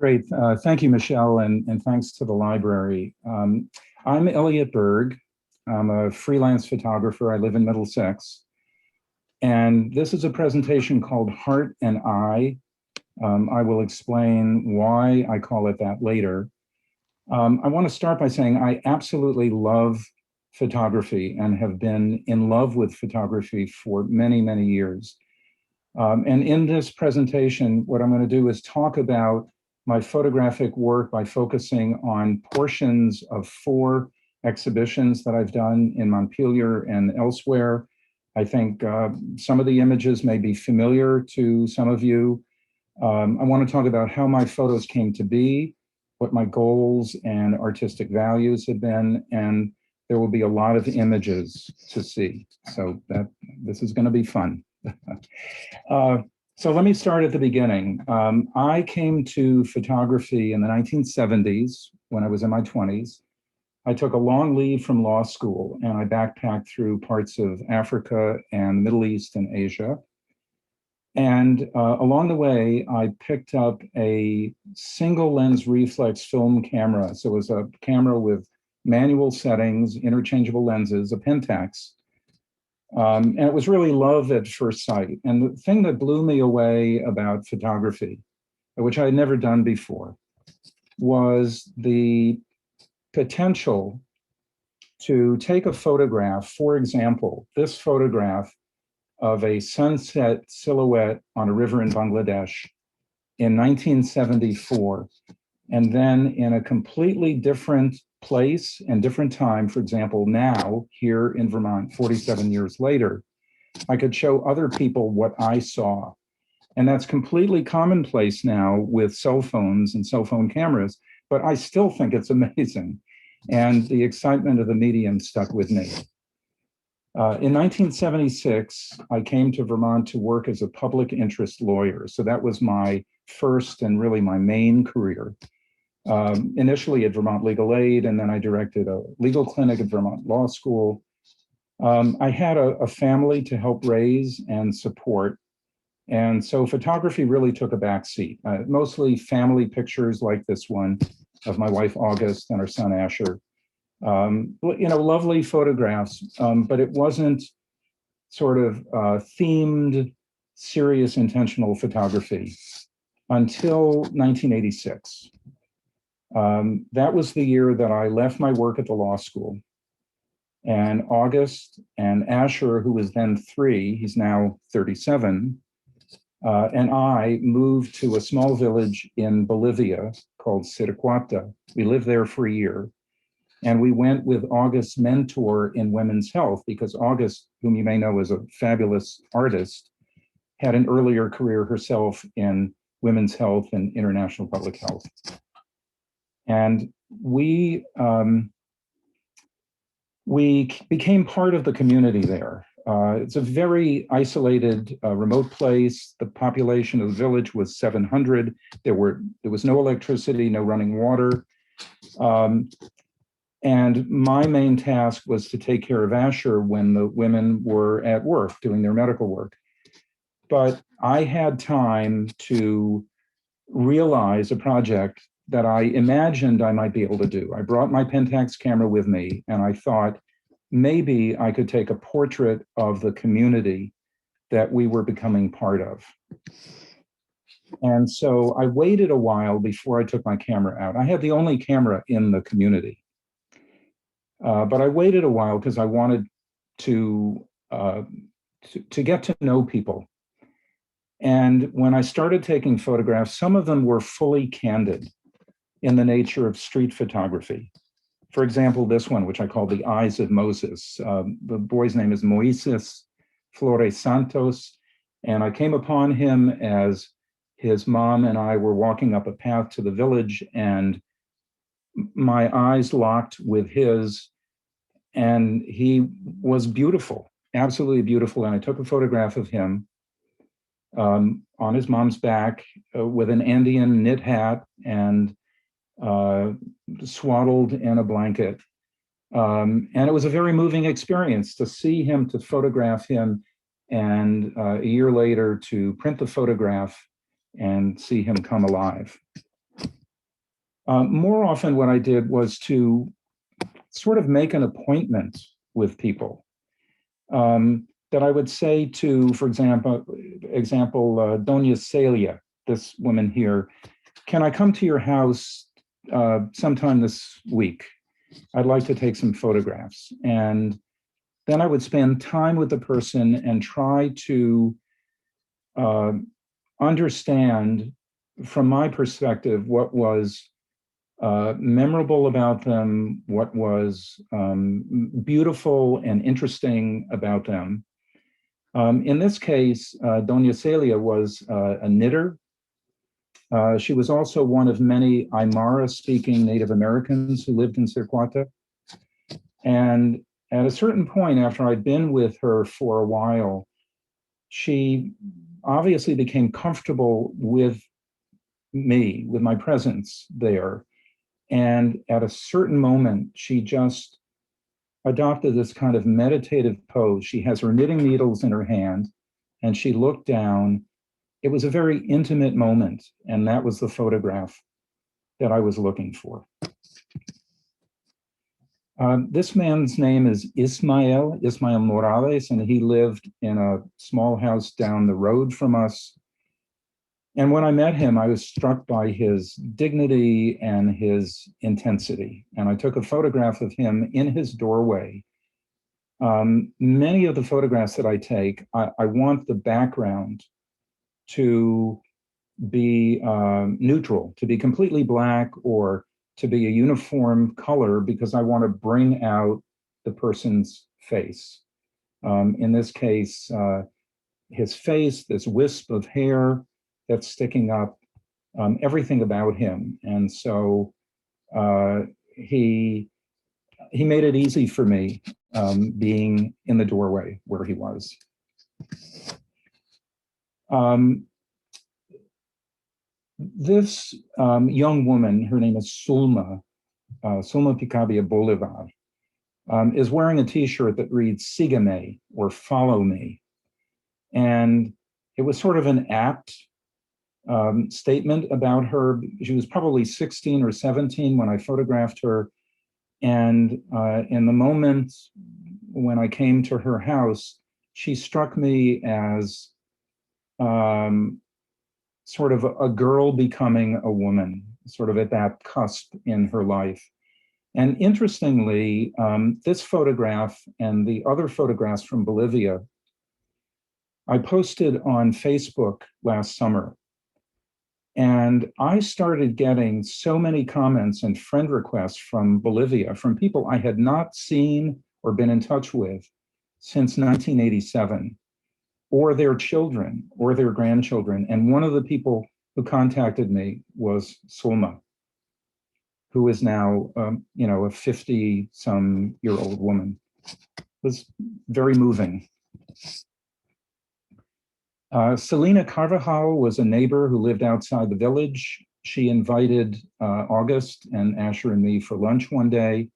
Great. Thank you, Michelle, and thanks to the library. I'm Elliot Burg. I'm a freelance photographer. I live in Middlesex. And this is a presentation called Heart and Eye. I will explain why I call it that later. I want to start by saying I absolutely love photography and have been in love with photography for many, many years. And in this presentation, what I'm going to do is talk about my photographic work by focusing on portions of 4 exhibitions that I've done in Montpelier and elsewhere. I think some of the images may be familiar to some of you. I want to talk about how my photos came to be, what my goals and artistic values have been, and there will be a lot of images to see. So this is going to be fun. So let me start at the beginning. I came to photography in the 1970s when I was in my 20s. I took a long leave from law school and I backpacked through parts of Africa and the Middle East and Asia. And along the way, I picked up a single lens reflex film camera. So it was a camera with manual settings, interchangeable lenses, a Pentax. And it was really love at first sight. And the thing that blew me away about photography, which I had never done before, was the potential to take a photograph. For example, this photograph of a sunset silhouette on a river in Bangladesh in 1974, and then in a completely different place and different time, for example, now here in Vermont, 47 years later, I could show other people what I saw. And that's completely commonplace now with cell phones and cell phone cameras, but I still think it's amazing. And the excitement of the medium stuck with me. In 1976, I came to Vermont to work as a public interest lawyer. So that was my first and really my main career. Initially at Vermont Legal Aid, and then I directed a legal clinic at Vermont Law School. I had a family to help raise and support. And so photography really took a back seat, mostly family pictures like this one of my wife, August, and our son, Asher. Lovely photographs, but it wasn't sort of themed, serious, intentional photography until 1986. That was the year that I left my work at the law school. And August and Asher, who was then 3, he's now 37, and I moved to a small village in Bolivia called Siracuata. We lived there for a year. And we went with August's mentor in women's health, because August, whom you may know is a fabulous artist, had an earlier career herself in women's health and international public health. And we became part of the community there. It's a very isolated, remote place. The population of the village was 700. There was no electricity, no running water. And my main task was to take care of Asher when the women were at work doing their medical work. But I had time to realize a project that I imagined I might be able to do. I brought my Pentax camera with me, and I thought maybe I could take a portrait of the community that we were becoming part of. And so I waited a while before I took my camera out. I had the only camera in the community. But I waited a while because I wanted to get to know people. And when I started taking photographs, some of them were fully candid in the nature of street photography. For example, this one, which I call The Eyes of Moses. The boy's name is Moises Flores Santos. And I came upon him as his mom and I were walking up a path to the village, and my eyes locked with his, and he was beautiful, absolutely beautiful. And I took a photograph of him on his mom's back with an Andean knit hat and swaddled in a blanket. And it was a very moving experience to see him, to photograph him, and a year later to print the photograph and see him come alive. More often, what I did was to sort of make an appointment with people that I would say to, for example, Doña Celia, this woman here, can I come to your house sometime this week? I'd like to take some photographs. And then I would spend time with the person and try to understand, from my perspective, what was memorable about them, what was beautiful and interesting about them. In this case, Doña Celia was a knitter. She was also one of many Aymara-speaking Native Americans who lived in Circuata. And at a certain point, after I'd been with her for a while, she obviously became comfortable with me, with my presence there. And at a certain moment, she just adopted this kind of meditative pose. She has her knitting needles in her hand, and she looked down. It was a very intimate moment, and that was the photograph that I was looking for. This man's name is Ismael Morales, and he lived in a small house down the road from us. And when I met him, I was struck by his dignity and his intensity. And I took a photograph of him in his doorway. Many of the photographs that I take, I want the background to be neutral, to be completely black or to be a uniform color, because I want to bring out the person's face. In this case, his face, this wisp of hair that's sticking up, everything about him. And so he made it easy for me being in the doorway where he was. This young woman, her name is Sulma Picabia Bolivar, is wearing a t-shirt that reads Sígueme, or follow me. And it was sort of an apt statement about her. She was probably 16 or 17 when I photographed her. And in the moment when I came to her house, she struck me as sort of a girl becoming a woman, sort of at that cusp in her life. And interestingly, this photograph and the other photographs from Bolivia, I posted on Facebook last summer. And I started getting so many comments and friend requests from Bolivia, from people I had not seen or been in touch with since 1987. Or their children or their grandchildren. And one of the people who contacted me was Sulma, who is now, a 50-some-year-old woman. It was very moving. Selena Carvajal was a neighbor who lived outside the village. She invited August and Asher and me for lunch one day.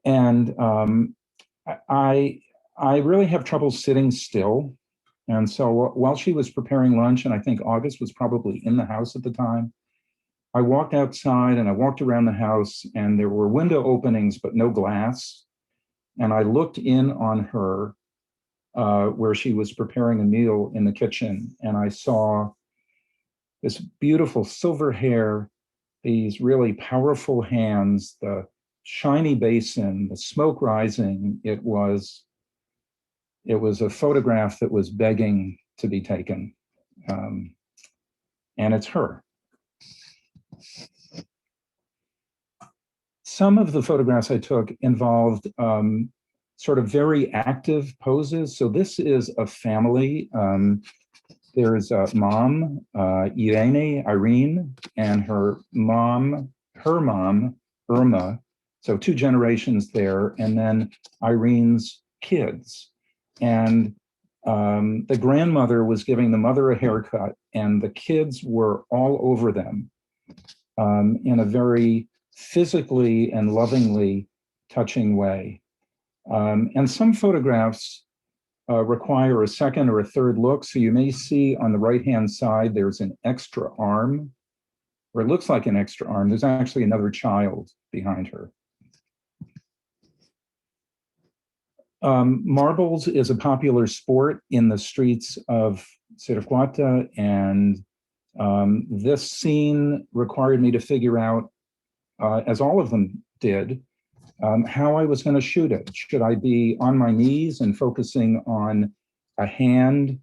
And I really have trouble sitting still. And so while she was preparing lunch, and I think August was probably in the house at the time, I walked outside and I walked around the house, and there were window openings, but no glass. And I looked in on her where she was preparing a meal in the kitchen. And I saw this beautiful silver hair, these really powerful hands, the shiny basin, the smoke rising. It was a photograph that was begging to be taken. And it's her. Some of the photographs I took involved sort of very active poses. So this is a family. There's a mom, Irene, and her mom, Irma. So two generations there, and then Irene's kids. And the grandmother was giving the mother a haircut, and the kids were all over them in a very physically and lovingly touching way. And some photographs require a second or a third look. So you may see on the right-hand side, there's an extra arm or it looks like an extra arm. There's actually another child behind her. Marbles is a popular sport in the streets of Siracuata, and this scene required me to figure out, as all of them did, how I was going to shoot it. Should I be on my knees and focusing on a hand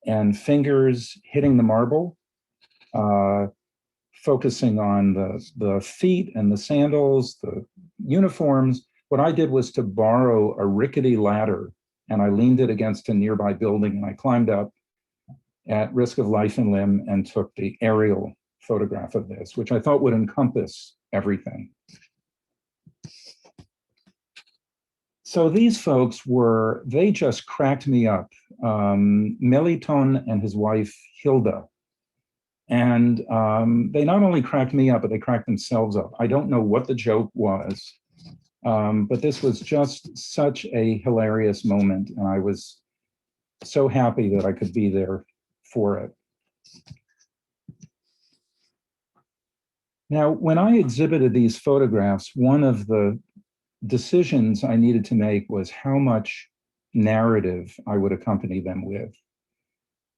and fingers hitting the marble, focusing on the feet and the sandals, the uniforms? What I did was to borrow a rickety ladder, and I leaned it against a nearby building, and I climbed up at risk of life and limb and took the aerial photograph of this, which I thought would encompass everything. So these folks they just cracked me up. Meliton and his wife, Hilda. And they not only cracked me up, but they cracked themselves up. I don't know what the joke was, but this was just such a hilarious moment. And I was so happy that I could be there for it. Now, when I exhibited these photographs, one of the decisions I needed to make was how much narrative I would accompany them with.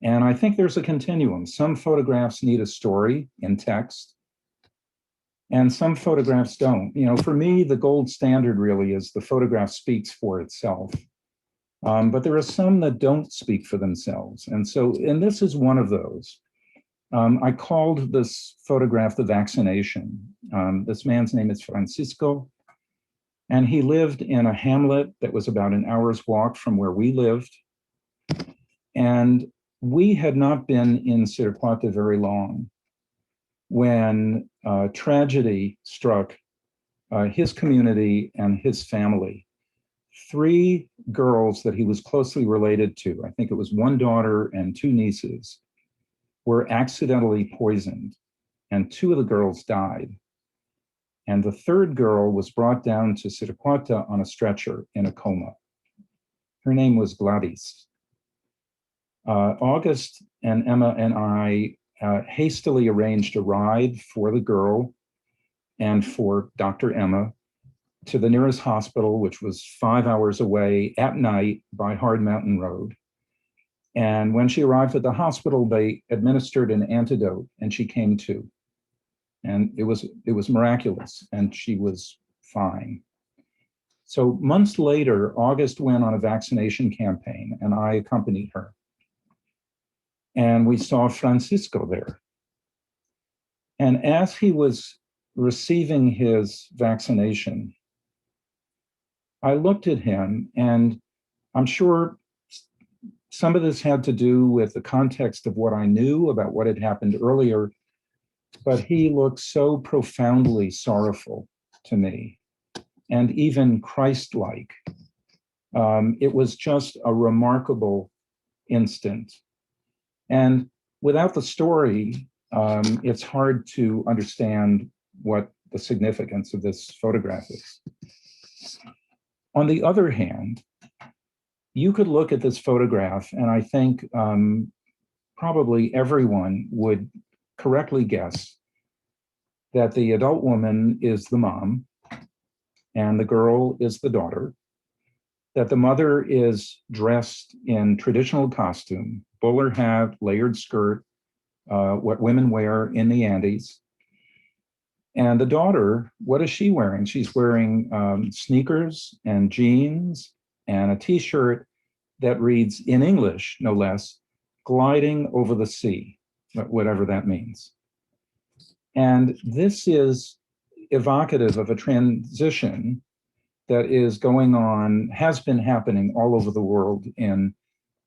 And I think there's a continuum. Some photographs need a story in text, and some photographs don't. You know, for me, the gold standard really is the photograph speaks for itself. But there are some that don't speak for themselves. And this is one of those. I called this photograph the vaccination. This man's name is Francisco, and he lived in a hamlet that was about an hour's walk from where we lived. And we had not been in Siracuata very long when tragedy struck his community and his family. 3 girls that he was closely related to, I think it was 1 daughter and 2 nieces, were accidentally poisoned, and 2 of the girls died. And the 3rd girl was brought down to Siracuata on a stretcher in a coma. Her name was Gladys. August and Emma and I hastily arranged a ride for the girl and for Dr. Emma to the nearest hospital, which was 5 hours away at night by Hard Mountain Road. And when she arrived at the hospital, they administered an antidote and she came to. And it was miraculous, and she was fine. So months later, August went on a vaccination campaign, and I accompanied her. And we saw Francisco there. And as he was receiving his vaccination, I looked at him, and I'm sure some of this had to do with the context of what I knew about what had happened earlier, but he looked so profoundly sorrowful to me, and even Christ-like. It was just a remarkable instant. And without the story, it's hard to understand what the significance of this photograph is. On the other hand, you could look at this photograph, and I think probably everyone would correctly guess that the adult woman is the mom and the girl is the daughter, that the mother is dressed in traditional costume, bowler hat, layered skirt, what women wear in the Andes. And the daughter, what is she wearing? She's wearing sneakers and jeans and a t-shirt that reads in English, no less, gliding over the sea, whatever that means. And this is evocative of a transition that is going on, has been happening all over the world in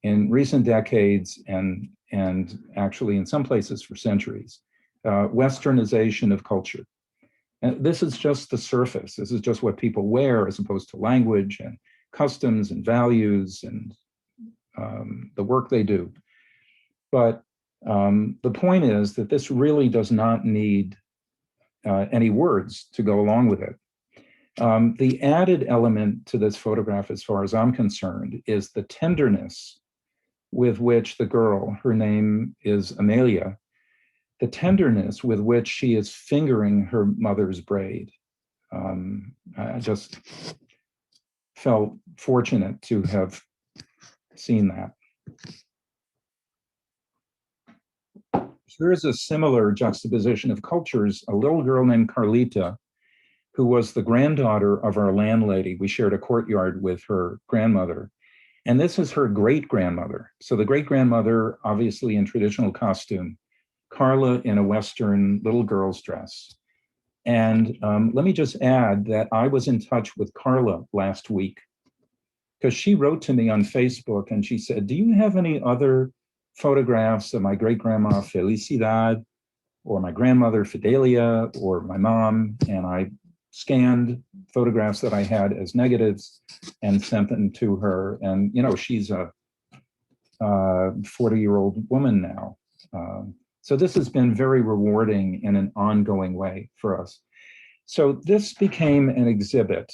recent decades and actually in some places for centuries, westernization of culture. And this is just the surface. This is just what people wear as opposed to language and customs and values and the work they do. But the point is that this really does not need any words to go along with it. The added element to this photograph, as far as I'm concerned, is the tenderness with which the girl, her name is Amelia, the tenderness with which she is fingering her mother's braid. I just felt fortunate to have seen that. Here's a similar juxtaposition of cultures. A little girl named Carlita, who was the granddaughter of our landlady. We shared a courtyard with her grandmother. And this is her great-grandmother. So the great-grandmother, obviously in traditional costume, Carla in a Western little girl's dress. And let me just add that I was in touch with Carla last week because she wrote to me on Facebook and she said, do you have any other photographs of my great-grandma Felicidad or my grandmother Fidelia or my mom? And I scanned photographs that I had as negatives and sent them to her. And, you know, she's a 40-year-old woman now. So this has been very rewarding in an ongoing way for us. So this became an exhibit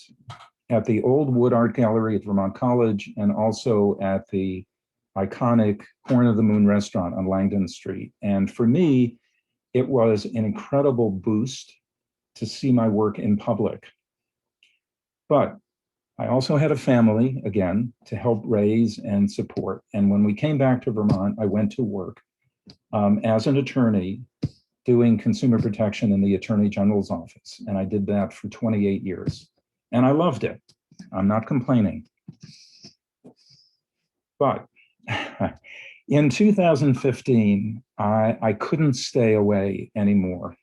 at the Old Wood Art Gallery at Vermont College and also at the iconic Horn of the Moon restaurant on Langdon Street. And for me, it was an incredible boost to see my work in public. But I also had a family, again, to help raise and support. And when we came back to Vermont, I went to work as an attorney doing consumer protection in the Attorney General's office. And I did that for 28 years. And I loved it. I'm not complaining. But in 2015, I couldn't stay away anymore.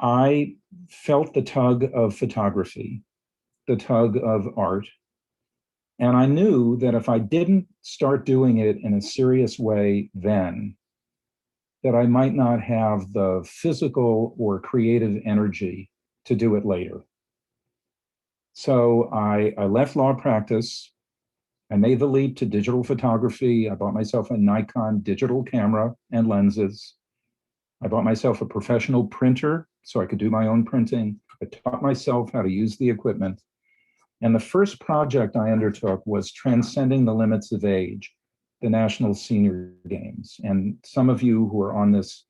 I felt the tug of photography, the tug of art. And I knew that if I didn't start doing it in a serious way then, that I might not have the physical or creative energy to do it later. So I left law practice. I made the leap to digital photography. I bought myself a Nikon digital camera and lenses. I bought myself a professional printer so I could do my own printing. I taught myself how to use the equipment. And the first project I undertook was Transcending the Limits of Age, the National Senior Games. And some of you who are on this,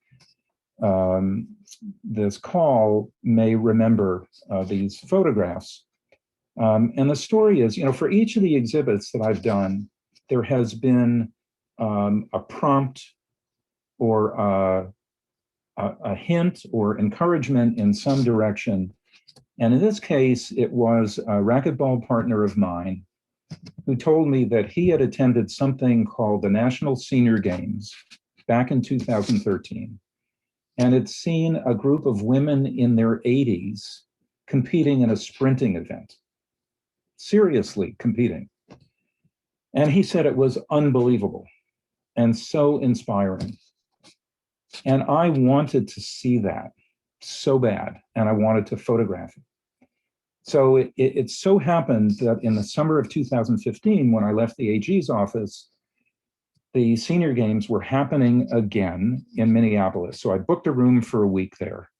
this call may remember these photographs. And the story is, you know, for each of the exhibits that I've done, there has been a prompt or a hint or encouragement in some direction. And in this case, it was a racquetball partner of mine who told me that he had attended something called the National Senior Games back in 2013, and had seen a group of women in their 80s competing in a sprinting event, seriously competing. And he said it was unbelievable and so inspiring. And I wanted to see that so bad, and I wanted to photograph it. So it so happened that in the summer of 2015, when I left the AG's office, the senior games were happening again in Minneapolis. So I booked a room for a week there.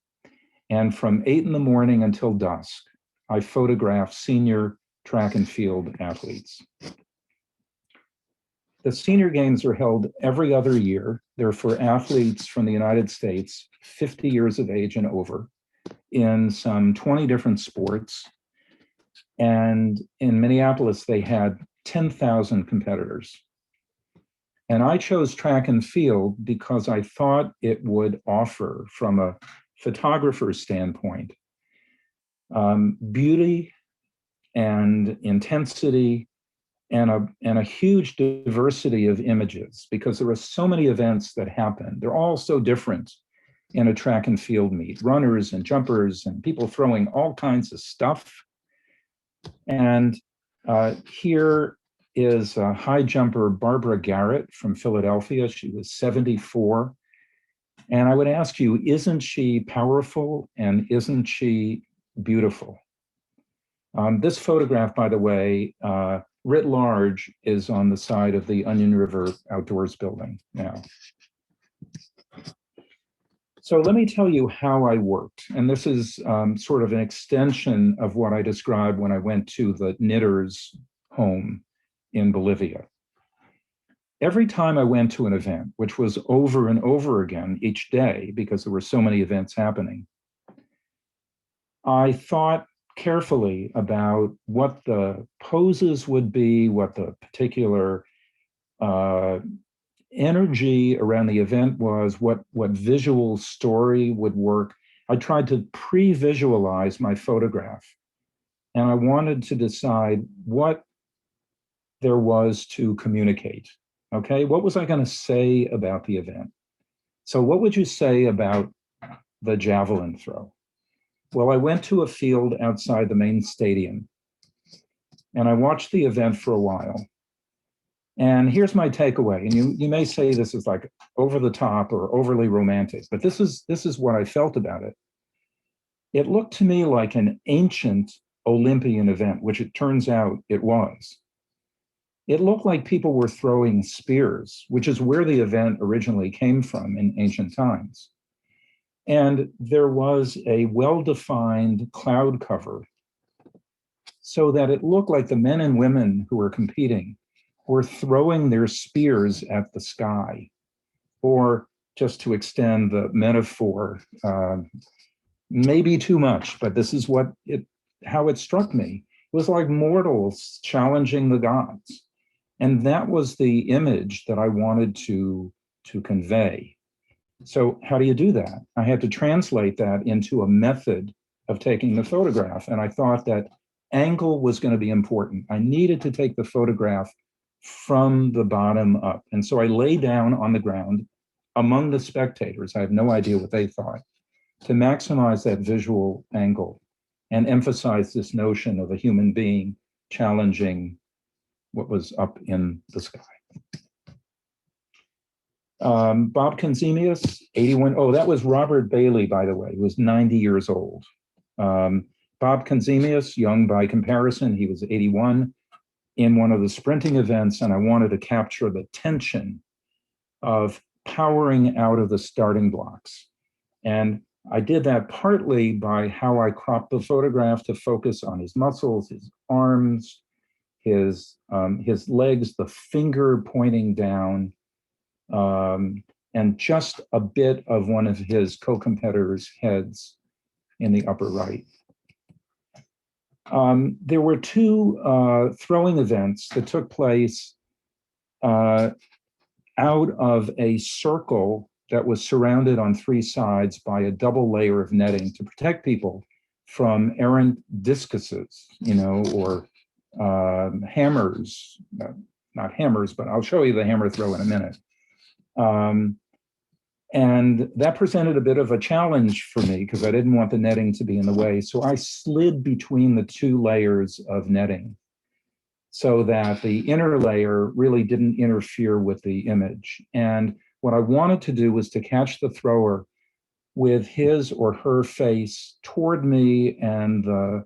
And from 8 in the morning until dusk, I photographed senior track and field athletes. The senior games are held every other year. They're for athletes from the United States, 50 years of age and over, in some 20 different sports. And in Minneapolis, they had 10,000 competitors. And I chose track and field because I thought it would offer, from a photographer's standpoint, beauty and intensity and a huge diversity of images, because there are so many events that happen. They're all so different in a track and field meet, runners and jumpers and people throwing all kinds of stuff. And here is high jumper Barbara Garrett from Philadelphia. She was 74. And I would ask you, isn't she powerful and isn't she beautiful? This photograph, by the way, writ large, is on the side of the Onion River Outdoors building now. So let me tell you how I worked. And this is sort of an extension of what I described when I went to the knitter's home in Bolivia. every time I went to an event, which was over and over again each day because there were so many events happening, I thought carefully about what the poses would be, what the particular uh, energy around the event was, what visual story would work. I tried to pre-visualize my photograph, and I wanted to decide what there was to communicate. Okay, what was I going to say about the event? So, what would you say about the javelin throw? Well, I went to a field outside the main stadium and I watched the event for a while. And here's my takeaway. And you may say this is like over the top or overly romantic, but this is what I felt about it. It looked to me like an ancient Olympian event, which it turns out it was. It looked like people were throwing spears, which is where the event originally came from in ancient times. And there was a well-defined cloud cover so that it looked like the men and women who were competing were throwing their spears at the sky. Or just to extend the metaphor, maybe too much, but this is how it struck me. It was like mortals challenging the gods. And that was the image that I wanted to convey. So how do you do that? I had to translate that into a method of taking the photograph. And I thought that angle was going to be important. I needed to take the photograph from the bottom up. And so I lay down on the ground among the spectators. I have no idea what they thought, to maximize that visual angle and emphasize this notion of a human being challenging what was up in the sky. Bob Kanzemius, 81. Oh, that was Robert Bailey, by the way. He was 90 years old. Bob Kanzemius, young by comparison, he was 81 in one of the sprinting events, and I wanted to capture the tension of powering out of the starting blocks. And I did that partly by how I cropped the photograph to focus on his muscles, his arms, his legs, the finger pointing down, and just a bit of one of his co-competitors' heads in the upper right. There were two throwing events that took place out of a circle that was surrounded on three sides by a double layer of netting to protect people from errant discuses, or hammers, not hammers, but I'll show you the hammer throw in a minute. And that presented a bit of a challenge for me because I didn't want the netting to be in the way. So I slid between the two layers of netting so that the inner layer really didn't interfere with the image. And what I wanted to do was to catch the thrower with his or her face toward me and the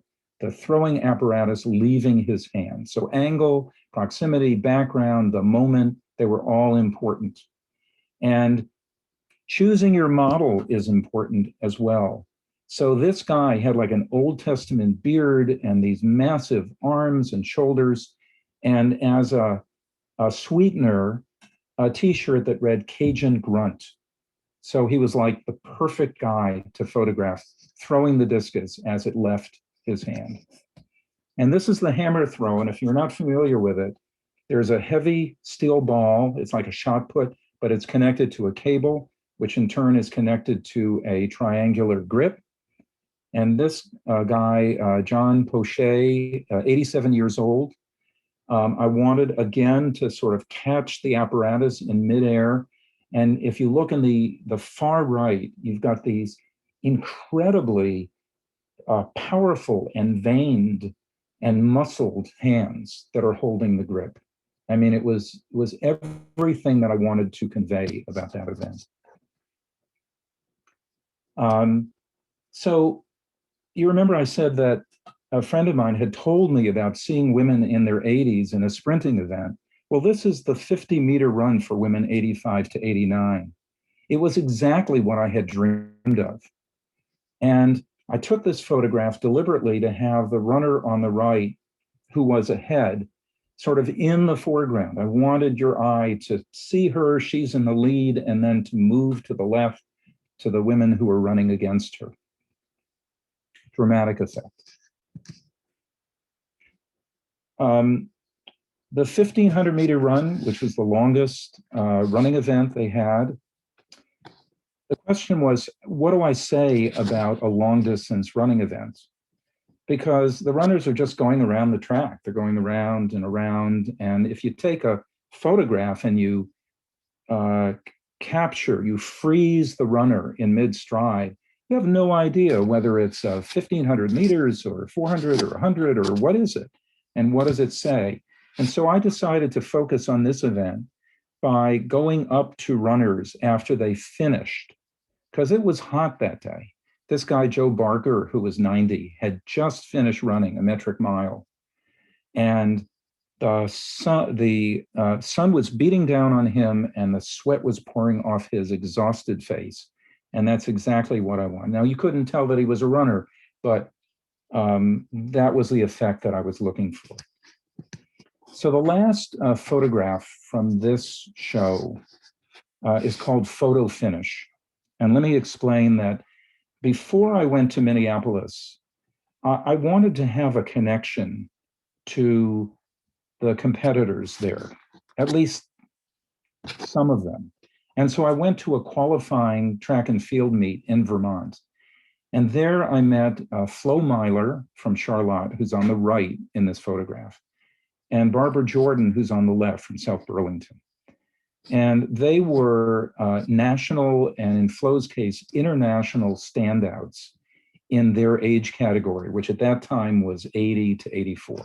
throwing apparatus leaving his hand. So angle, proximity, background, the moment, they were all important. And choosing your model is important as well. So this guy had like an Old Testament beard and these massive arms and shoulders, and as a sweetener, a t-shirt that read Cajun Grunt. So he was like the perfect guy to photograph, throwing the discus as it left his hand. And this is the hammer throw, and if you're not familiar with it, there's a heavy steel ball, it's like a shot put, but it's connected to a cable, which in turn is connected to a triangular grip. And this guy, John Pochet, 87 years old, I wanted again to sort of catch the apparatus in midair. And if you look in the far right, you've got these incredibly powerful and veined and muscled hands that are holding the grip. I mean, it was everything that I wanted to convey about that event. So you remember I said that a friend of mine had told me about seeing women in their 80s in a sprinting event. Well, this is the 50-meter run for women 85 to 89. It was exactly what I had dreamed of. And I took this photograph deliberately to have the runner on the right, who was ahead, sort of in the foreground. I wanted your eye to see her, she's in the lead, and then to move to the left to the women who are running against her. Dramatic effect. The 1,500-meter run, which was the longest running event they had, the question was, what do I say about a long-distance running event? Because the runners are just going around the track. They're going around and around. And if you take a photograph and you you freeze the runner in mid-stride, you have no idea whether it's 1,500 meters or 400 or 100 or what is it? And what does it say? And so I decided to focus on this event by going up to runners after they finished, because it was hot that day. This guy, Joe Barker, who was 90, had just finished running a metric mile. And the sun was beating down on him and the sweat was pouring off his exhausted face. And that's exactly what I want. Now, you couldn't tell that he was a runner, but that was the effect that I was looking for. So the last photograph from this show is called Photo Finish. And let me explain that before I went to Minneapolis, I wanted to have a connection to the competitors there, at least some of them. And so I went to a qualifying track and field meet in Vermont. And there I met Flo Myler from Charlotte, who's on the right in this photograph, and Barbara Jordan, who's on the left from South Burlington. And they were national, and in Flo's case, international standouts in their age category, which at that time was 80 to 84.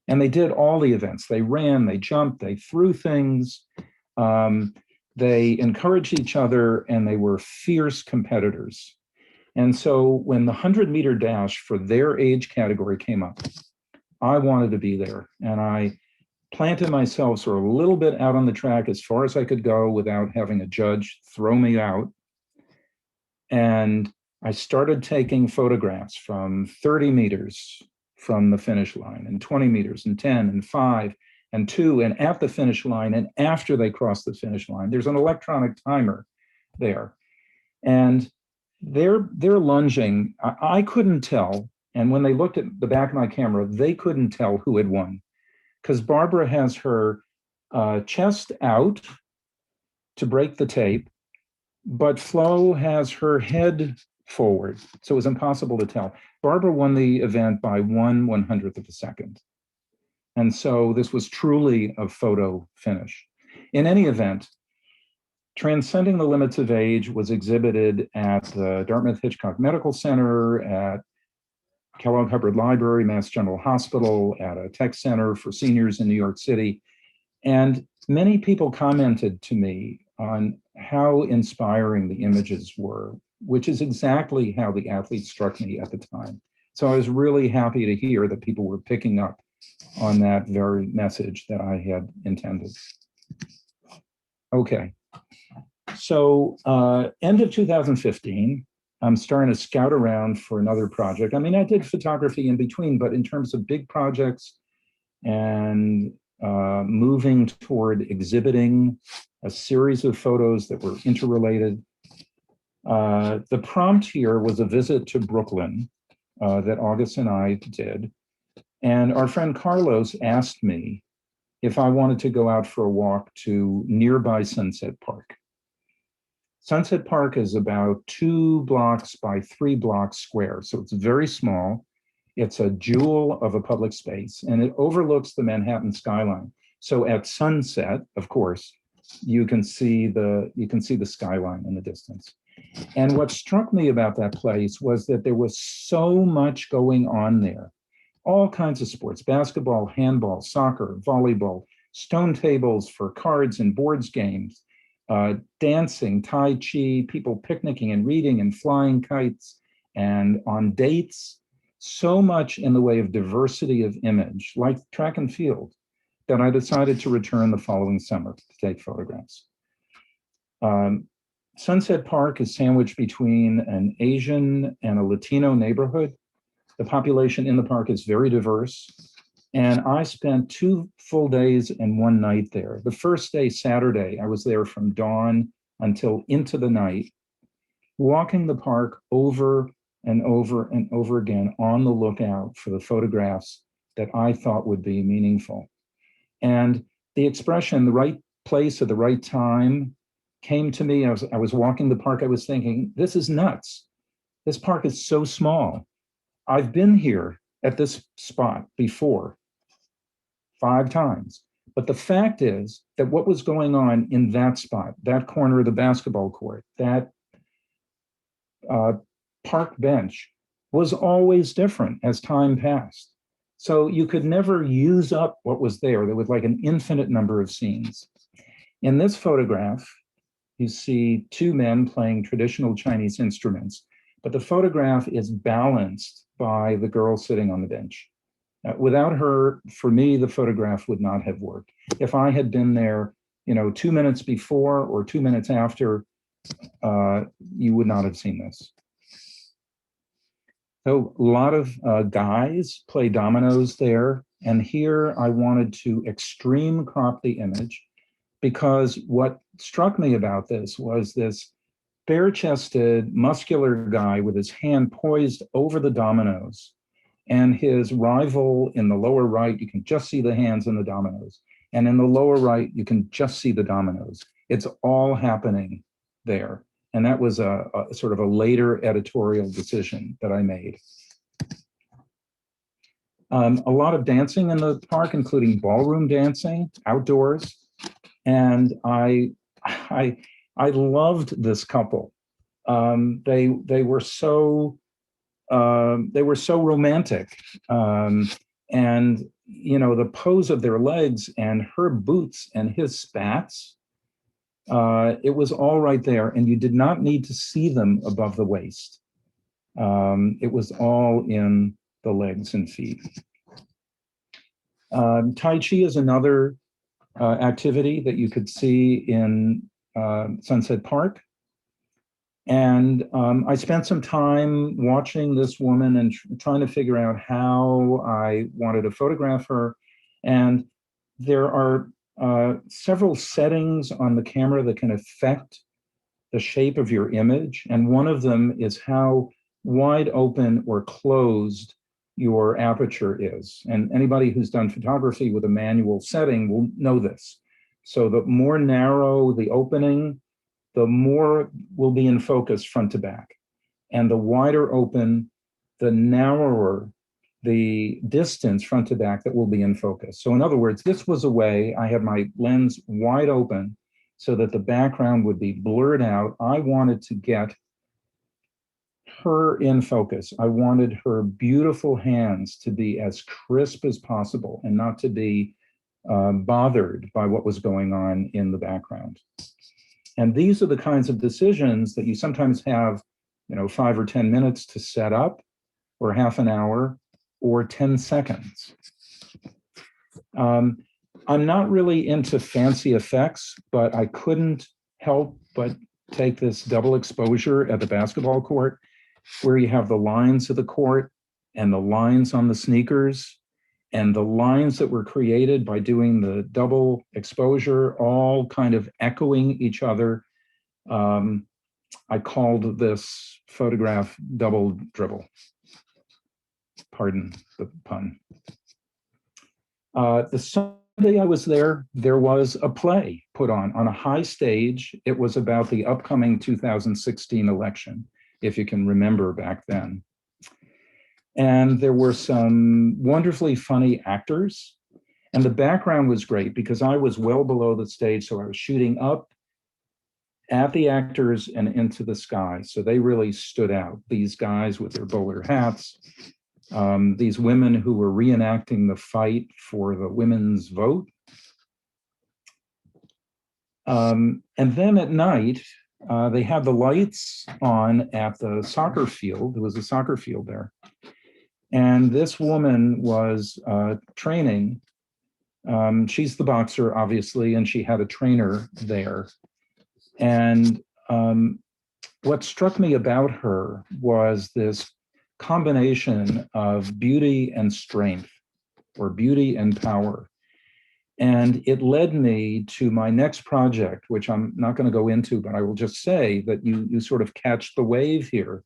And they did all the events. They ran, they jumped, they threw things, they encouraged each other, and they were fierce competitors. And so when the 100-meter dash for their age category came up, I wanted to be there. And I planted myself sort of a little bit out on the track as far as I could go without having a judge throw me out. And I started taking photographs from 30 meters from the finish line, and 20 meters, and 10, and 5, and 2, and at the finish line, and after they crossed the finish line. There's an electronic timer there. And they're lunging. I couldn't tell. And when they looked at the back of my camera, they couldn't tell who had won, because Barbara has her chest out to break the tape, but Flo has her head forward. So it was impossible to tell. Barbara won the event by 1/100th of a second. And so this was truly a photo finish. In any event, Transcending the Limits of Age was exhibited at the Dartmouth Hitchcock Medical Center, at Kellogg-Hubbard Library, Mass General Hospital, at a tech center for seniors in New York City. And many people commented to me on how inspiring the images were, which is exactly how the athletes struck me at the time. So I was really happy to hear that people were picking up on that very message that I had intended. Okay. So end of 2015, I'm starting to scout around for another project. I mean, I did photography in between, but in terms of big projects and moving toward exhibiting a series of photos that were interrelated, the prompt here was a visit to Brooklyn that August and I did. And our friend Carlos asked me if I wanted to go out for a walk to nearby Sunset Park. Sunset Park is about 2 blocks by 3 blocks square, so it's very small. It's a jewel of a public space, and it overlooks the Manhattan skyline. So at sunset, of course, you can see the skyline in the distance. And what struck me about that place was that there was so much going on there. All kinds of sports: basketball, handball, soccer, volleyball, stone tables for cards and boards games, dancing, Tai Chi, people picnicking and reading and flying kites and on dates. So much in the way of diversity of image, like track and field, that I decided to return the following summer to take photographs. Sunset Park is sandwiched between an Asian and a Latino neighborhood. The population in the park is very diverse. And I spent 2 full days and one night there. The first day, Saturday, I was there from dawn until into the night, walking the park over and over and over again on the lookout for the photographs that I thought would be meaningful. And the expression, the right place at the right time, came to me. I was walking the park. I was thinking, this is nuts. This park is so small. I've been here at this spot before 5 times. But the fact is that what was going on in that spot, that corner of the basketball court, that park bench, was always different as time passed. So you could never use up what was there. There was like an infinite number of scenes. In this photograph, you see 2 men playing traditional Chinese instruments, but the photograph is balanced by the girl sitting on the bench. Without her, for me, the photograph would not have worked. If I had been there, 2 minutes before or 2 minutes after, you would not have seen this. So a lot of guys play dominoes there. And here I wanted to extreme crop the image, because what struck me about this was this bare-chested, muscular guy with his hand poised over the dominoes, and his rival in the lower right, you can just see the hands in the dominoes. And in the lower right, you can just see the dominoes. It's all happening there. And that was a sort of a later editorial decision that I made. A lot of dancing in the park, including ballroom dancing, outdoors. And I loved this couple. They were so romantic, and the pose of their legs and her boots and his spats. It was all right there, and you did not need to see them above the waist. It was all in the legs and feet. Tai Chi is another activity that you could see in Sunset Park. And I spent some time watching this woman and trying to figure out how I wanted to photograph her. And there are several settings on the camera that can affect the shape of your image. And one of them is how wide open or closed your aperture is. And anybody who's done photography with a manual setting will know this. So the more narrow the opening, the more will be in focus front to back. And the wider open, the narrower the distance front to back that will be in focus. So in other words, this was a way I had my lens wide open so that the background would be blurred out. I wanted to get her in focus. I wanted her beautiful hands to be as crisp as possible and not to be bothered by what was going on in the background. And these are the kinds of decisions that you sometimes have, 5 or 10 minutes to set up, or half an hour, or 10 seconds. I'm not really into fancy effects, but I couldn't help but take this double exposure at the basketball court, where you have the lines of the court and the lines on the sneakers and the lines that were created by doing the double exposure, all kind of echoing each other. I called this photograph double dribble. Pardon the pun. The Sunday I was there was a play put on a high stage. It was about the upcoming 2016 election, if you can remember back then. And there were some wonderfully funny actors. And the background was great because I was well below the stage, so I was shooting up at the actors and into the sky. So they really stood out. These guys with their bowler hats, these women who were reenacting the fight for the women's vote. And then at night, they had the lights on at the soccer field. There was a soccer field there. And this woman was training. She's the boxer, obviously, and she had a trainer there. And what struck me about her was this combination of beauty and strength. or Beauty and Power. And it led me to my next project, which I'm not going to go into, but I will just say that you sort of catch the wave here.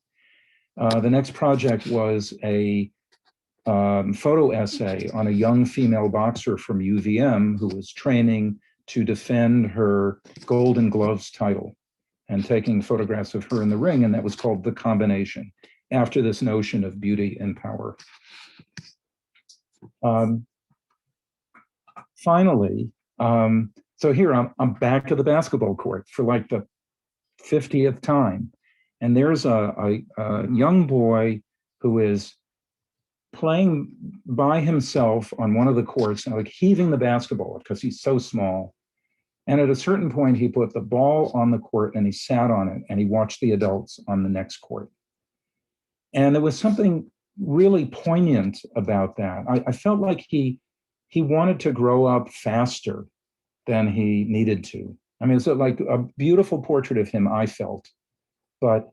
The next project was a photo essay on a young female boxer from UVM who was training to defend her Golden Gloves title and taking photographs of her in the ring. And that was called The Combination, after this notion of beauty and power. Finally, so here I'm back to the basketball court for like the 50th time. And there's a young boy who is playing by himself on one of the courts, and like heaving the basketball because he's so small. And at a certain point, he put the ball on the court and he sat on it and he watched the adults on the next court. And there was something really poignant about that. I felt like he wanted to grow up faster than he needed to. I mean, it's like a beautiful portrait of him, I felt. But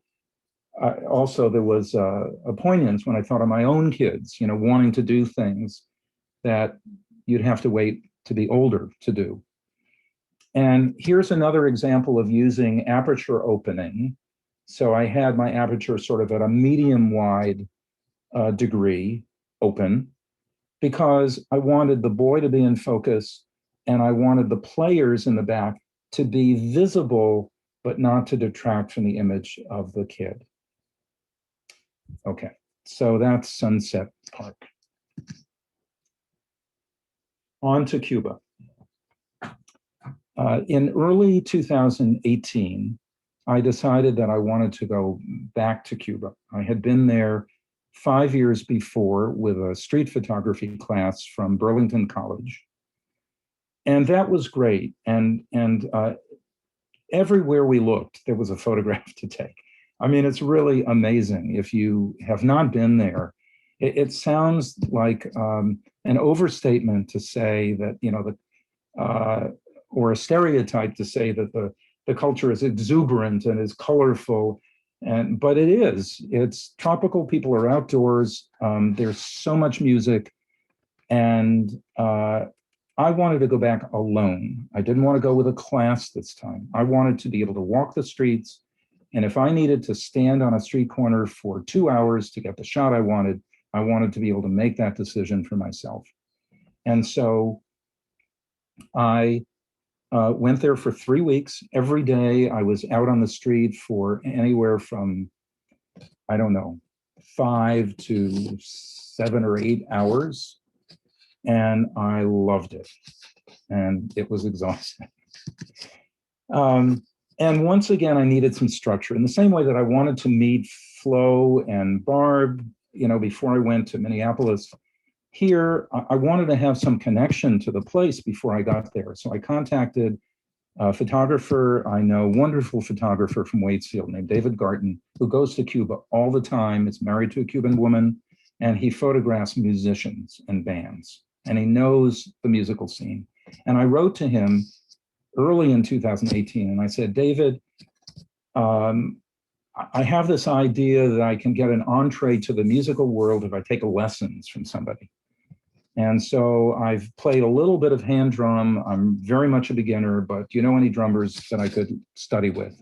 also there was a poignance when I thought of my own kids, wanting to do things that you'd have to wait to be older to do. And here's another example of using aperture opening. So I had my aperture sort of at a medium wide degree open, because I wanted the boy to be in focus and I wanted the players in the back to be visible, but not to detract from the image of the kid. Okay, so that's Sunset Park. On to Cuba. In early 2018, I decided that I wanted to go back to Cuba. I had been there 5 years before with a street photography class from Burlington College. And that was great. And everywhere we looked, there was a photograph to take. I mean, it's really amazing. If you have not been there, it sounds like an overstatement to say that, or a stereotype to say that the culture is exuberant and is colorful. But it is. It's tropical. People are outdoors. There's so much music. And I wanted to go back alone. I didn't want to go with a class this time. I wanted to be able to walk the streets. And if I needed to stand on a street corner for 2 hours to get the shot I wanted to be able to make that decision for myself. And so I went there for 3 weeks. Every day I was out on the street for anywhere from, 5 to 7 or 8 hours. And I loved it. And it was exhausting. And once again, I needed some structure in the same way that I wanted to meet Flo and Barb, before I went to Minneapolis. Here, I wanted to have some connection to the place before I got there. So I contacted a photographer I know, wonderful photographer from Waitsfield named David Garton, who goes to Cuba all the time, is married to a Cuban woman, and he photographs musicians and bands, and he knows the musical scene. And I wrote to him early in 2018, and I said, David, I have this idea that I can get an entree to the musical world if I take lessons from somebody. And so I've played a little bit of hand drum. I'm very much a beginner, but do you know any drummers that I could study with?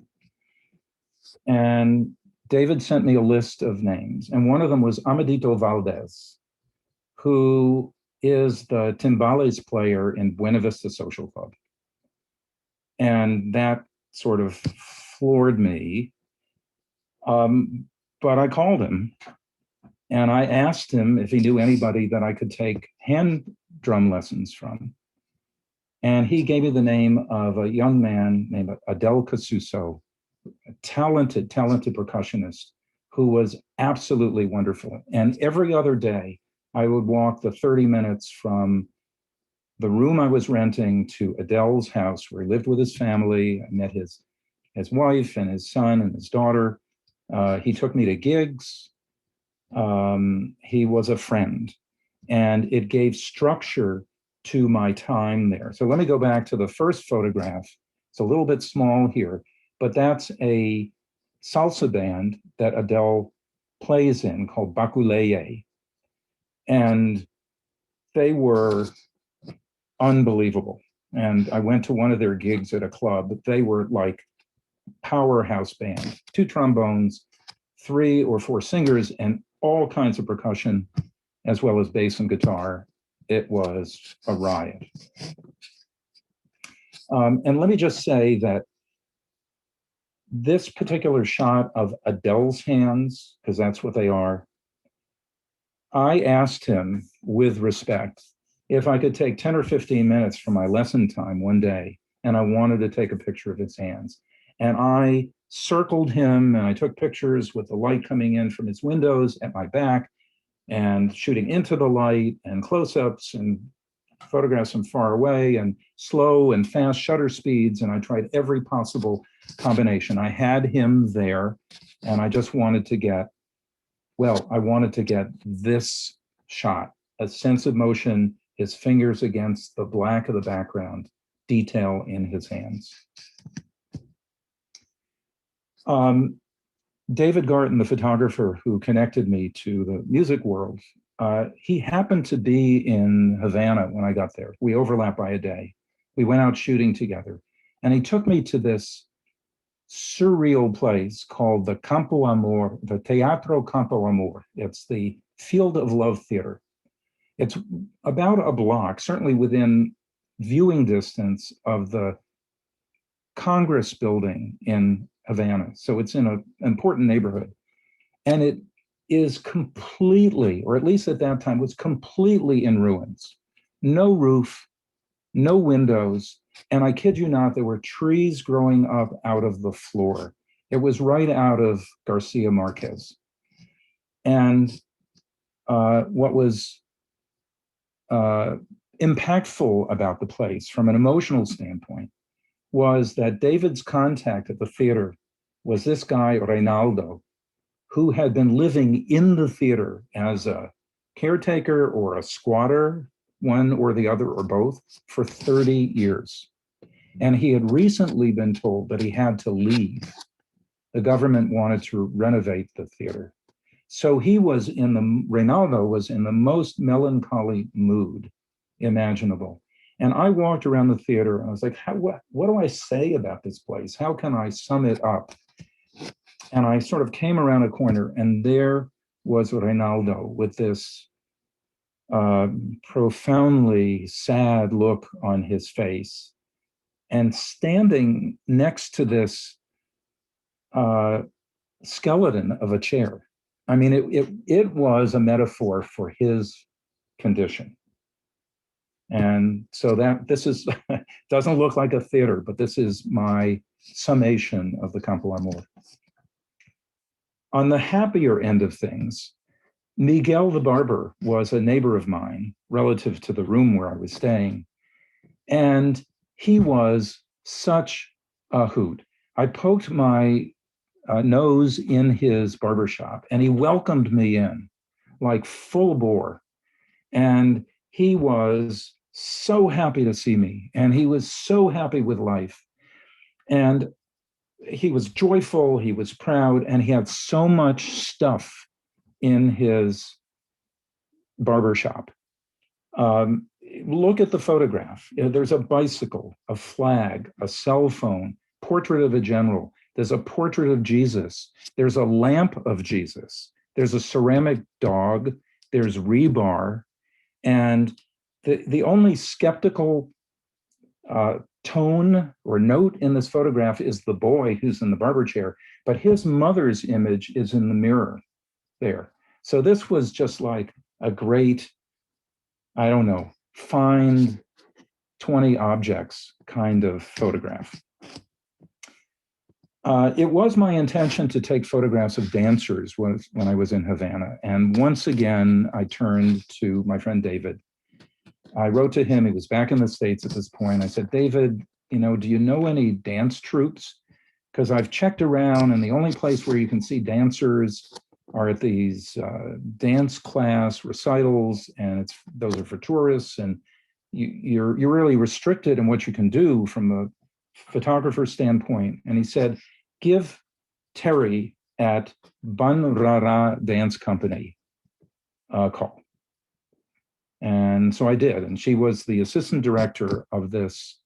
And David sent me a list of names, and one of them was Amadito Valdez, who is the timbales player in Buena Vista Social Club. And that sort of floored me. But I called him and I asked him if he knew anybody that I could take hand drum lessons from. And he gave me the name of a young man named Adel Casuso, a talented percussionist who was absolutely wonderful. And every other day, I would walk the 30 minutes from the room I was renting to Adel's house where he lived with his family. I met his wife and his son and his daughter. He took me to gigs. He was a friend, and it gave structure to my time there. So let me go back to the first photograph. It's a little bit small here, but that's a salsa band that Adele plays in called Baculeye. And they were unbelievable. And I went to one of their gigs at a club. They were like powerhouse band, 2 trombones, 3 or 4 singers, and all kinds of percussion, as well as bass and guitar. It was a riot. And let me just say that this particular shot of Adele's hands, because that's what they are, I asked him with respect if I could take 10 or 15 minutes from my lesson time one day, and I wanted to take a picture of his hands. And I circled him and I took pictures with the light coming in from his windows at my back and shooting into the light and close-ups and photographs from far away and slow and fast shutter speeds. And I tried every possible combination. I had him there and I just wanted to get, well, I wanted to get this shot, a sense of motion, his fingers against the black of the background, detail in his hands. David Garrett, the photographer who connected me to the music world, he happened to be in Havana when I got there. We overlapped by a day. We went out shooting together. And he took me to this surreal place called the Campo Amor, the Teatro Campo Amor. It's the Field of Love Theater. It's about a block, certainly within viewing distance of the Congress building in Havana. So it's in an important neighborhood. And it is completely, or at least at that time, was completely in ruins. No roof, no windows. And I kid you not, there were trees growing up out of the floor. It was right out of Garcia Marquez. And what was impactful about the place from an emotional standpoint was that David's contact at the theater was this guy, Reynaldo, who had been living in the theater as a caretaker or a squatter, one or the other or both, for 30 years. And he had recently been told that he had to leave. The government wanted to renovate the theater. So Reynaldo was in the most melancholy mood imaginable. And I walked around the theater and I was like, what do I say about this place? How can I sum it up? And I sort of came around a corner and there was Reynaldo with this profoundly sad look on his face. And standing next to this skeleton of a chair. I mean, it was a metaphor for his condition. And so this is, doesn't look like a theater, but this is my summation of the Campo Amor. On the happier end of things, Miguel the barber was a neighbor of mine relative to the room where I was staying. And he was such a hoot. I poked my nose in his barbershop and he welcomed me in like full bore. And he was so happy to see me. And he was so happy with life. And he was joyful, he was proud, and he had so much stuff in his barbershop. Look at the photograph. There's a bicycle, a flag, a cell phone, portrait of a general. There's a portrait of Jesus. There's a lamp of Jesus. There's a ceramic dog. There's rebar. And the only skeptical tone or note in this photograph is the boy who's in the barber chair, but his mother's image is in the mirror there. So this was just like a great, I don't know, find 20 objects kind of photograph. It was my intention to take photographs of dancers when I was in Havana. And once again, I turned to my friend David. I wrote to him, he was back in the States at this point. I said, David, do you know any dance troupes? Because I've checked around and the only place where you can see dancers are at these dance class recitals, and those are for tourists, and you're really restricted in what you can do from a photographer's standpoint. And he said, give Terry at Ban Rara Dance Company a call. And so I did. And she was the assistant director of this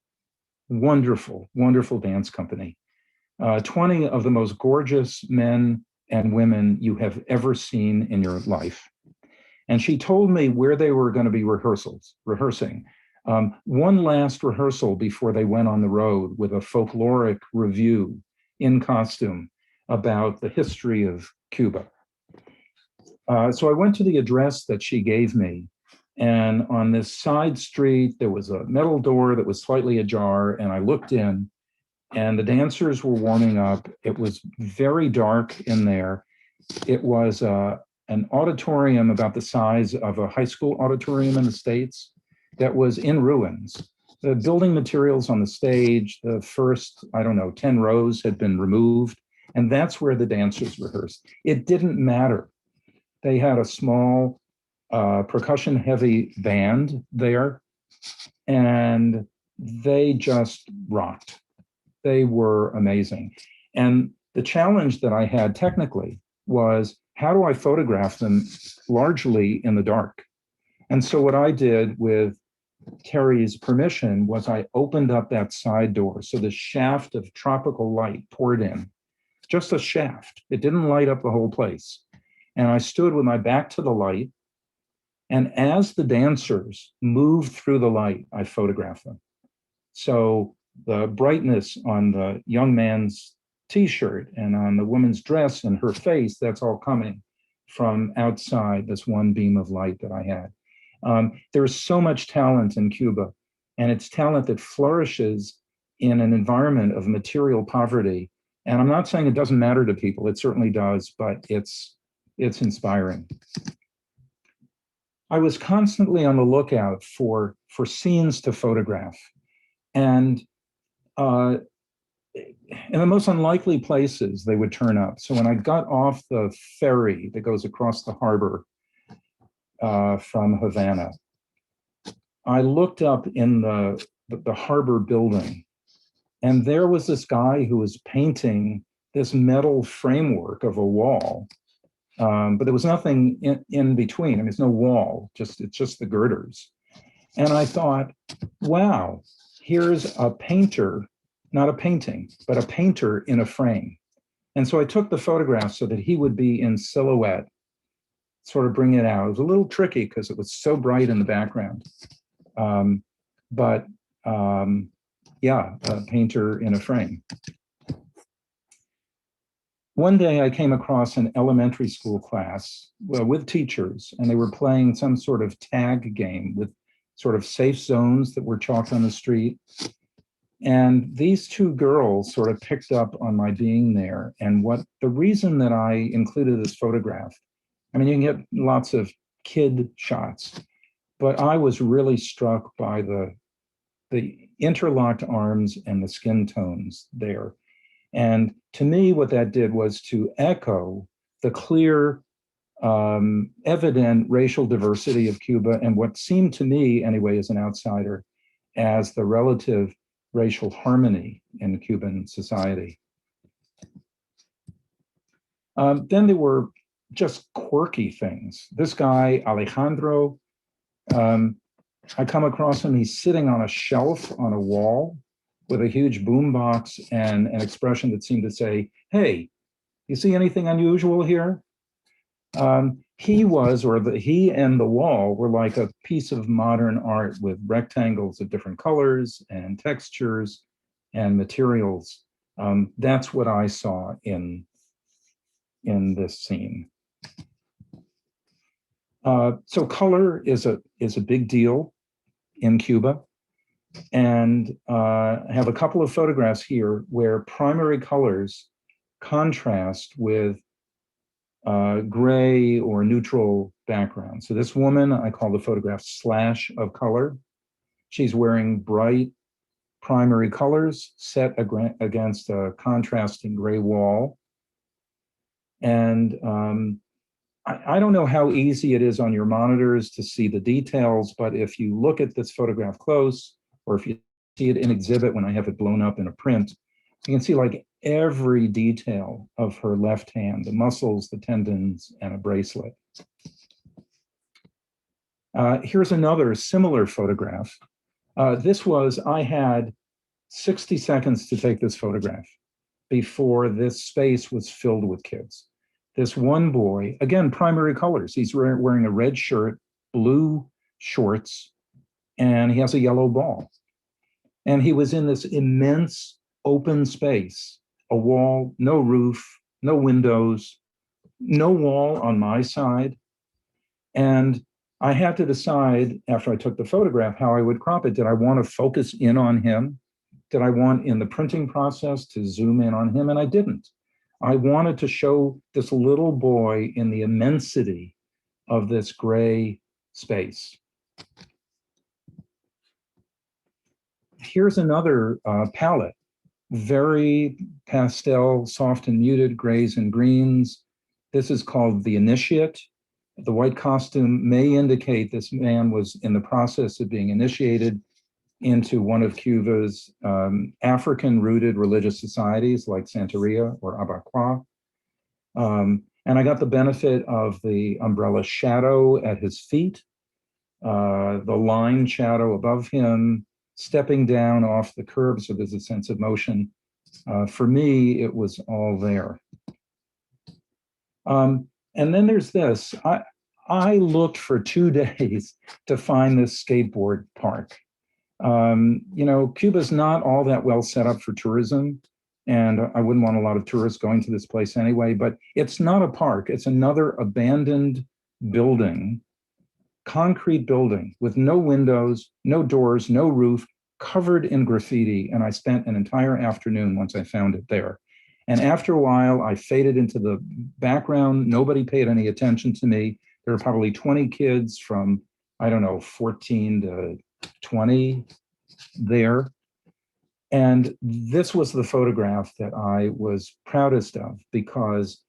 wonderful, wonderful dance company. 20 of the most gorgeous men and women you have ever seen in your life. And she told me where they were going to be rehearsing. One last rehearsal before they went on the road with a folkloric review in costume about the history of Cuba. So I went to the address that she gave me. And on this side street, there was a metal door that was slightly ajar. And I looked in, and the dancers were warming up. It was very dark in there. It was an auditorium about the size of a high school auditorium in the States that was in ruins. The building materials on the stage, the first, 10 rows had been removed. And that's where the dancers rehearsed. It didn't matter. They had a small percussion heavy band there, and they just rocked. They were amazing. And the challenge that I had technically was, how do I photograph them largely in the dark? And so what I did, with Terry's permission, was I opened up that side door so the shaft of tropical light poured in, just a shaft. It didn't light up the whole place. And I stood with my back to the light. And as the dancers moved through the light, I photographed them. So the brightness on the young man's t-shirt and on the woman's dress and her face, that's all coming from outside this one beam of light that I had. There's so much talent in Cuba, and it's talent that flourishes in an environment of material poverty. And I'm not saying it doesn't matter to people, it certainly does, but it's inspiring. I was constantly on the lookout for scenes to photograph. And in the most unlikely places, they would turn up. So when I got off the ferry that goes across the harbor from Havana, I looked up in the harbor building, and there was this guy who was painting this metal framework of a wall. But there was nothing in between. I mean, there's no wall, it's just the girders. And I thought, wow, here's a painter, not a painting, but a painter in a frame. And so I took the photograph so that he would be in silhouette, sort of bring it out. It was a little tricky because it was so bright in the background. Yeah, a painter in a frame. One day I came across an elementary school class with teachers, and they were playing some sort of tag game with sort of safe zones that were chalked on the street. And these two girls sort of picked up on my being there. And the reason that I included this photograph, I mean, you can get lots of kid shots, but I was really struck by the interlocked arms and the skin tones there. And to me, what that did was to echo the clear, evident racial diversity of Cuba, and what seemed to me, anyway, as an outsider, as the relative racial harmony in Cuban society. Then there were just quirky things. This guy, Alejandro, I come across him, he's sitting on a shelf on a wall with a huge boombox and an expression that seemed to say, hey, you see anything unusual here? He and the wall were like a piece of modern art with rectangles of different colors and textures and materials. That's what I saw in this scene. So color is a big deal in Cuba. And I have a couple of photographs here where primary colors contrast with gray or neutral background. So this woman, I call the photograph slash of color. She's wearing bright primary colors set against a contrasting gray wall. And I don't know how easy it is on your monitors to see the details, but if you look at this photograph close, or if you see it in exhibit when I have it blown up in a print, you can see like every detail of her left hand, the muscles, the tendons, and a bracelet. Here's another similar photograph. I had 60 seconds to take this photograph before this space was filled with kids. This one boy, again, primary colors. He's wearing a red shirt, blue shorts, and he has a yellow ball. And he was in this immense open space, a wall, no roof, no windows, no wall on my side. And I had to decide after I took the photograph how I would crop it. Did I want to focus in on him? Did I want in the printing process to zoom in on him? And I didn't. I wanted to show this little boy in the immensity of this gray space. Here's another palette, very pastel, soft and muted grays and greens. This is called The Initiate. The white costume may indicate this man was in the process of being initiated into one of Cuba's African-rooted religious societies like Santeria or Abacuá. And I got the benefit of the umbrella shadow at his feet, the line shadow above him, stepping down off the curb, so there's a sense of motion. For me, it was all there. And then there's this. I looked for 2 days to find this skateboard park. You know, Cuba's not all that well set up for tourism, and I wouldn't want a lot of tourists going to this place anyway, but it's not a park. It's another abandoned building, concrete building with no windows, no doors, no roof, covered in graffiti. And I spent an entire afternoon once I found it there. And after a while, I faded into the background. Nobody paid any attention to me. There were probably 20 kids from, I don't know, 14 to 20 there. And this was the photograph that I was proudest of, because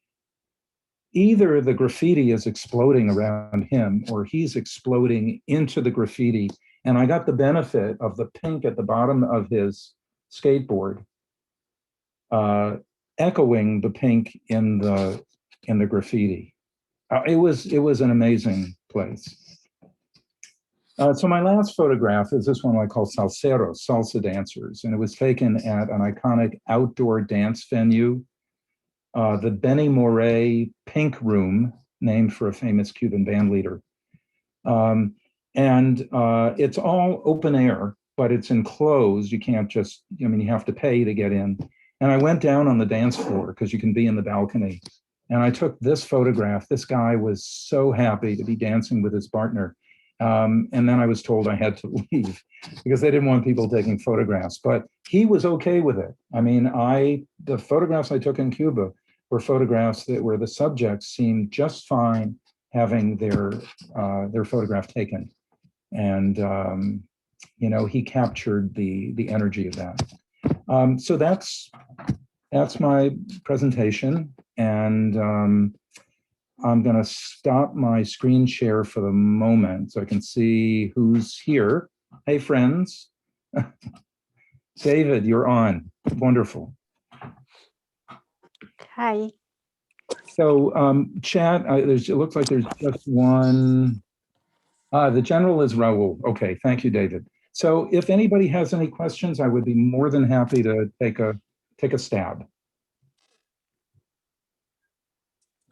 either the graffiti is exploding around him or he's exploding into the graffiti. And I got the benefit of the pink at the bottom of his skateboard, echoing the pink in the graffiti. It was an amazing place. So my last photograph is this one I call Salseros, salsa dancers, and it was taken at an iconic outdoor dance venue, the Benny Moré Pink Room, named for a famous Cuban band leader. And it's all open air, but it's enclosed. You can't just, I mean, you have to pay to get in. And I went down on the dance floor because you can be in the balcony. And I took this photograph. This guy was so happy to be dancing with his partner. And then I was told I had to leave because they didn't want people taking photographs, but he was okay with it. I mean, the photographs I took in Cuba were photographs that where the subjects seemed just fine having their photograph taken. And, you know, he captured the energy of that. So that's my presentation. And I'm going to stop my screen share for the moment so I can see who's here. Hey, friends. David, you're on. Wonderful. Hi. So chat, it looks like there's just one. The general is Raul. Okay, thank you, David. So if anybody has any questions, I would be more than happy to take a stab.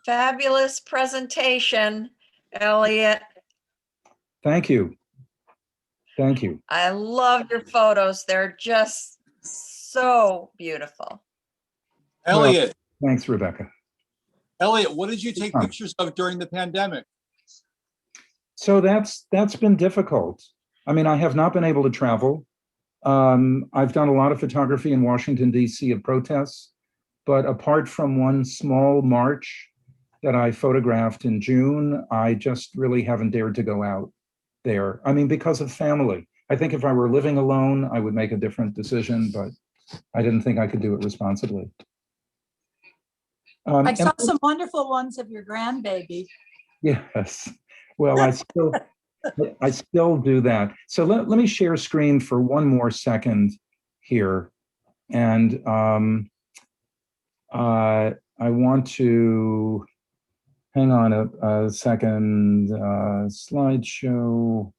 Fabulous presentation, Elliot. Thank you. Thank you. I love your photos. They're just so beautiful. Elliot. Well, thanks, Rebecca. Elliot, what did you take pictures of during the pandemic? So that's been difficult. I mean, I have not been able to travel. I've done a lot of photography in Washington, D.C. of protests, but apart from one small march that I photographed in June, I just really haven't dared to go out there. I mean, because of family. I think if I were living alone, I would make a different decision, but I didn't think I could do it responsibly. I saw some wonderful ones of your grandbaby. Yes. Well, I still do that. So let me share screen for one more second here. And I want to hang on a second, slideshow.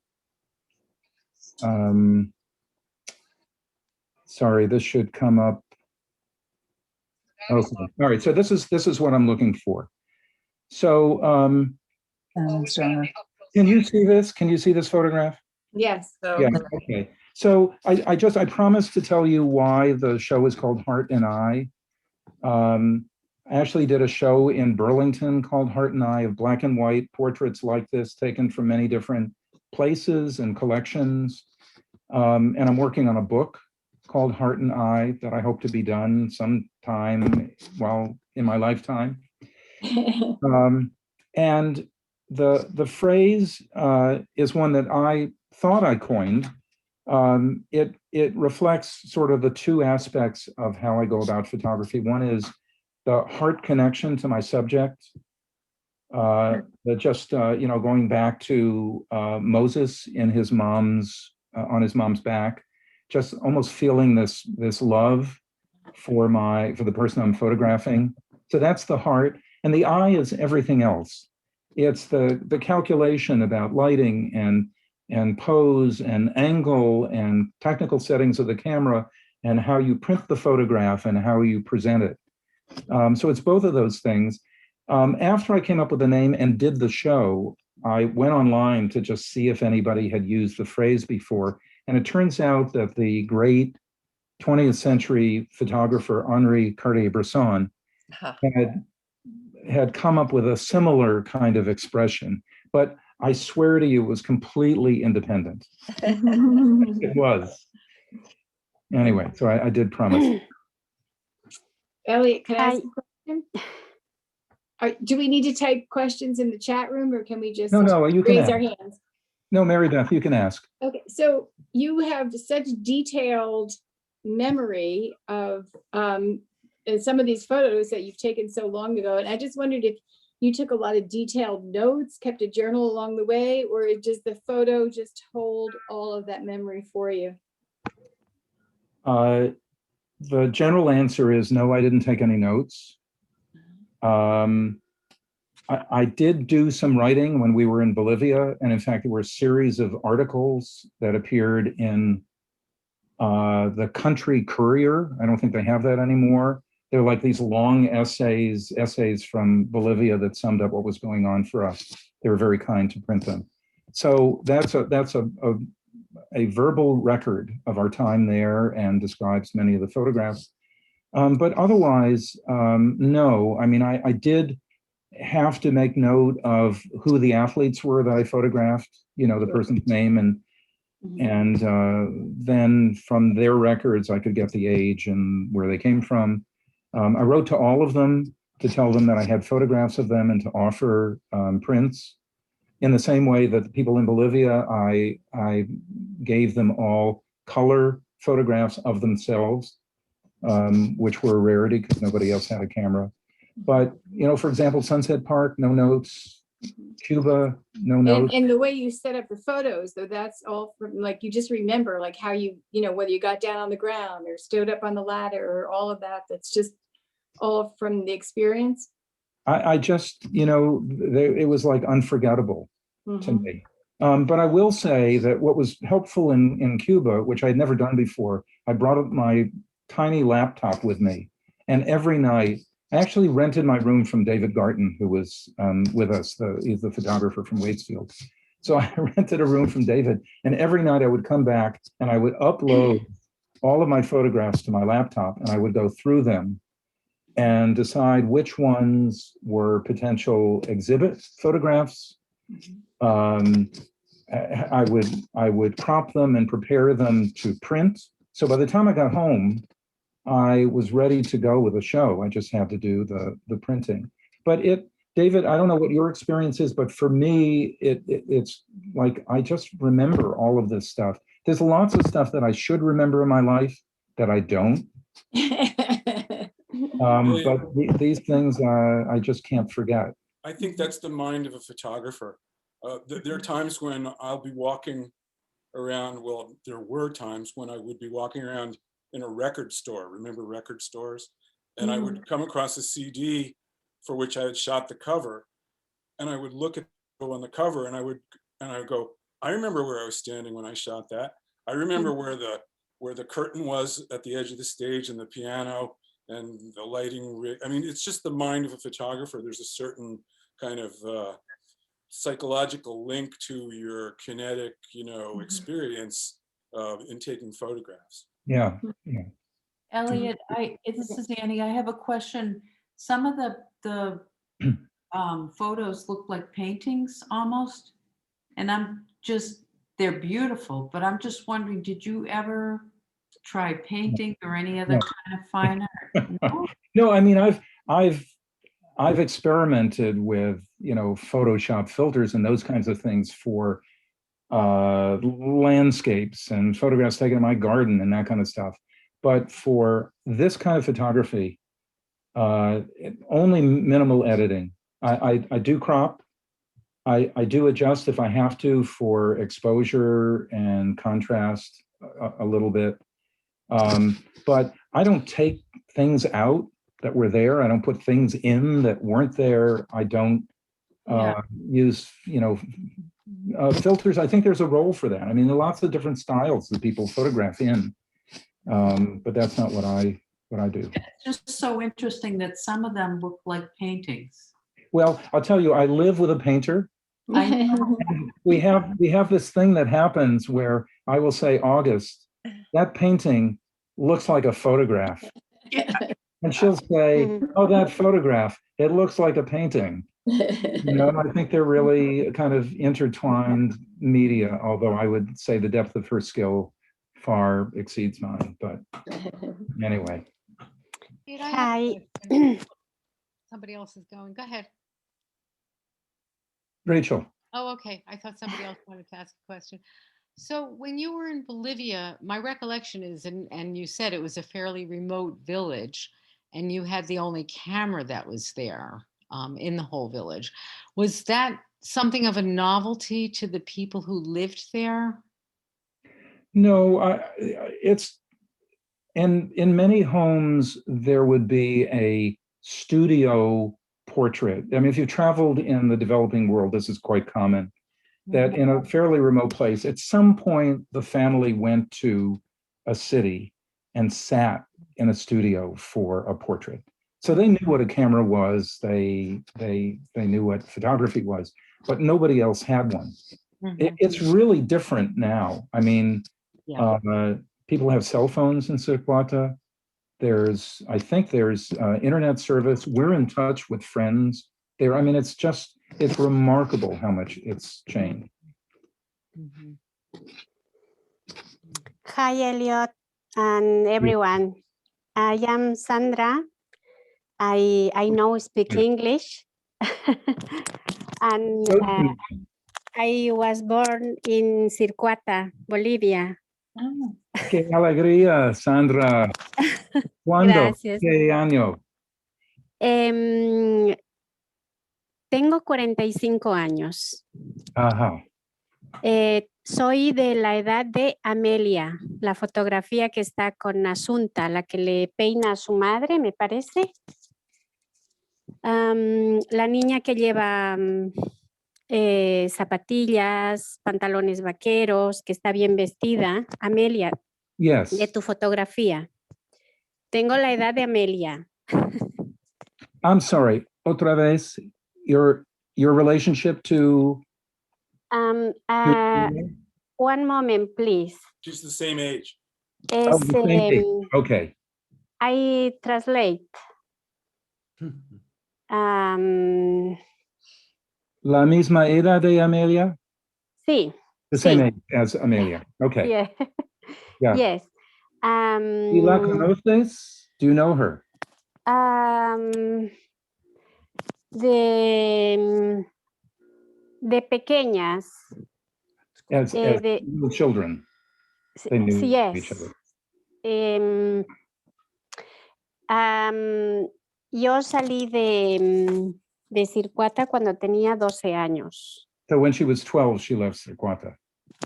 Sorry, this should come up. Okay, all right, so this is what I'm looking for. So can you see this? Can you see this photograph? Yes. So Yeah, okay. So I promised to tell you why the show is called Heart and Eye. I actually did a show in Burlington called Heart and Eye of black and white portraits like this taken from many different places and collections. And I'm working on a book called Heart and Eye that I hope to be done sometime, well, in my lifetime. And the phrase is one that I thought I coined. It reflects sort of the two aspects of how I go about photography. One is the heart connection to my subject, that just going back to Moses in his mom's on his mom's back, just almost feeling this love for the person I'm photographing. So that's the heart, and the eye is everything else. It's the calculation about lighting and pose and angle and technical settings of the camera and how you print the photograph and how you present it. So it's both of those things. After I came up with a name and did the show, I went online to just see if anybody had used the phrase before. And it turns out that the great 20th century photographer Henri Cartier-Bresson had come up with a similar kind of expression. But I swear to you, it was completely independent. It was. Anyway, so I did promise. Elliot, can I ask a question? Do we need to type questions in the chat room, or can we just No, you can raise ask. our hands? No, Mary Beth, you can ask. Okay, so you have such detailed memory of some of these photos that you've taken so long ago, and I just wondered if you took a lot of detailed notes, kept a journal along the way, or does the photo just hold all of that memory for you? The general answer is no, I didn't take any notes. I did do some writing when we were in Bolivia, and in fact, there were a series of articles that appeared in the Country Courier. I don't think they have that anymore. They're like these long essays from Bolivia that summed up what was going on for us. They were very kind to print them. So that's a verbal record of our time there and describes many of the photographs. But otherwise, no. I mean, I did have to make note of who the athletes were that I photographed, the person's name, and then from their records, I could get the age and where they came from. I wrote to all of them to tell them that I had photographs of them and to offer prints. In the same way that the people in Bolivia, I gave them all color photographs of themselves, which were a rarity because nobody else had a camera. But, for example, Sunset Park, no notes. Cuba, no notes. And the way you set up the photos, though, that's all from, like, you just remember, like, how you, whether you got down on the ground or stood up on the ladder or all of that, that's just all from the experience. I just, it was like unforgettable to me. But I will say that what was helpful in Cuba, which I had never done before, I brought up my tiny laptop with me. And every night, I actually rented my room from David Garton, who was with us. He's the photographer from Waitsfield. So I rented a room from David. And every night I would come back and I would upload all of my photographs to my laptop, and I would go through them and decide which ones were potential exhibit photographs. I would crop them and prepare them to print. So by the time I got home, I was ready to go with a show. I just had to do the printing. But David, I don't know what your experience is, but for me, it's like I just remember all of this stuff. There's lots of stuff that I should remember in my life that I don't. But these things I just can't forget. I think that's the mind of a photographer. There are times when I'll be walking around, well, there were times when I would be walking around in a record store, remember record stores? And I would come across a CD for which I had shot the cover. and I would look at on the cover, and I would go, I remember where I was standing when I shot that. I remember where the curtain was at the edge of the stage and the piano and the lighting rig. I mean, it's just the mind of a photographer. There's a certain kind of psychological link to your kinetic, experience in taking photographs. Yeah. Elliot, this is Annie. I have a question. Some of the photos look like paintings almost, and they're beautiful, but I'm just wondering, did you ever try painting or any other kind of fine art? No? No, I mean, I've experimented with, Photoshop filters and those kinds of things for landscapes and photographs taken in my garden and that kind of stuff. But for this kind of photography, only minimal editing. I do crop. I do adjust if I have to for exposure and contrast a little bit. But I don't take things out that were there. I don't put things in that weren't there. I don't use, filters. I think there's a role for that. I mean, there are lots of different styles that people photograph in, but that's not what I do. It's just so interesting that some of them look like paintings. Well, I'll tell you, I live with a painter. I know. We have this thing that happens where I will say, August, that painting looks like a photograph. Yeah. And she'll say, oh, that photograph, it looks like a painting. I think they're really kind of intertwined media, although I would say the depth of her skill far exceeds mine. But anyway. Hi. Somebody else is going. Go ahead. Rachel. Oh, okay. I thought somebody else wanted to ask a question. So when you were in Bolivia, my recollection is, and you said it was a fairly remote village, and you had the only camera that was there in the whole village. Was that something of a novelty to the people who lived there? No, it's, and in many homes, there would be a studio portrait. I mean, if you traveled in the developing world, this is quite common, that in a fairly remote place, at some point, the family went to a city and sat in a studio for a portrait. So they knew what a camera was, they knew what photography was, but nobody else had one. It's really different now. I mean, people have cell phones in Circuata. I think there's internet service. We're in touch with friends there. I mean, it's remarkable how much it's changed. Hi, Elliot and everyone. I am Sandra. I know speak English. And I was born in Circuata, Bolivia. Oh. Qué alegría, Sandra. ¿Cuándo? Gracias. ¿Qué año? Tengo 45 años. Ajá. Soy de la edad de Amelia, la fotografía que está con Asunta, la que le peina a su madre, me parece. La niña que lleva zapatillas, pantalones vaqueros, que está bien vestida. Amelia, Yes. de tu fotografía. Tengo la edad de Amelia. I'm sorry. Otra vez, your relationship to. One moment, please. She's the same age. Oh, the same age. Okay. I translate. La misma edad de Amelia? Sí. The same age as Amelia. Okay. Yeah. Yeah. Yes. ¿Y la conoces? Do you know her? De pequeñas. As little children. They knew Yes. each other. Yo salí de Circuata cuando tenía 12 años. So when she was 12, she left Circuata.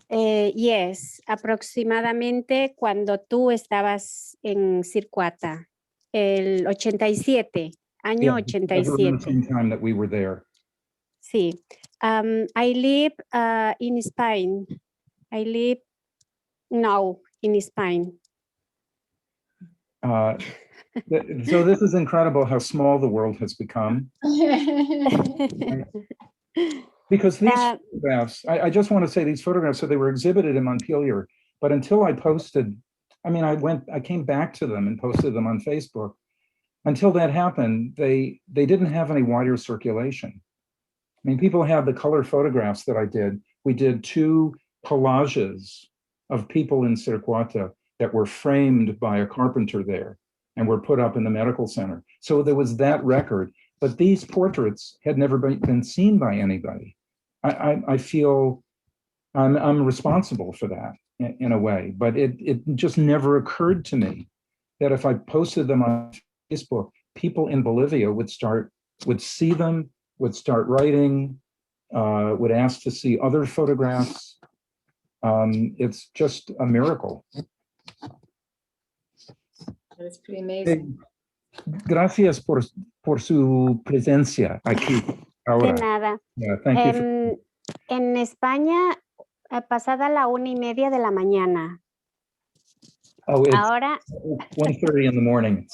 Yes, aproximadamente cuando tú estabas en Circuata, el 87, año Yeah, that was around the 87. same time that we were there. Sí. I live in Spain. I live now in Spain. So this is incredible how small the world has become. Because these photographs, I just want to say these photographs, so they were exhibited in Montpelier, but until I posted, I mean, I came back to them and posted them on Facebook. Until that happened, they didn't have any wider circulation. I mean, people had the color photographs that I did. We did 2 collages of people in Sircuata that were framed by a carpenter there and were put up in the medical center. So there was that record, but these portraits had never been seen by anybody. I feel I'm responsible for that in a way, but it just never occurred to me that if I posted them on Facebook, people in Bolivia would see them, would start writing, would ask to see other photographs. It's just a miracle. That's pretty amazing. Gracias por su presencia aquí ahora. De nada. Yeah, thank you. En España, pasada la 1:30 de la mañana. Oh, it's Ahora, 1:30 in the morning.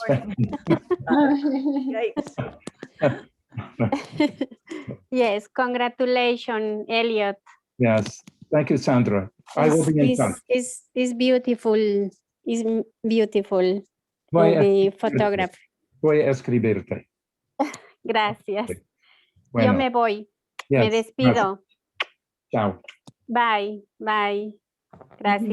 yes, congratulations, Elliot. Yes, thank you, Sandra. I will be in touch. It's beautiful. It's beautiful. Voy a The photography. Voy a escribirte. Gracias. Yo Bueno, me voy. yes, Me despido. Chao. Bye. Bye. Gracias.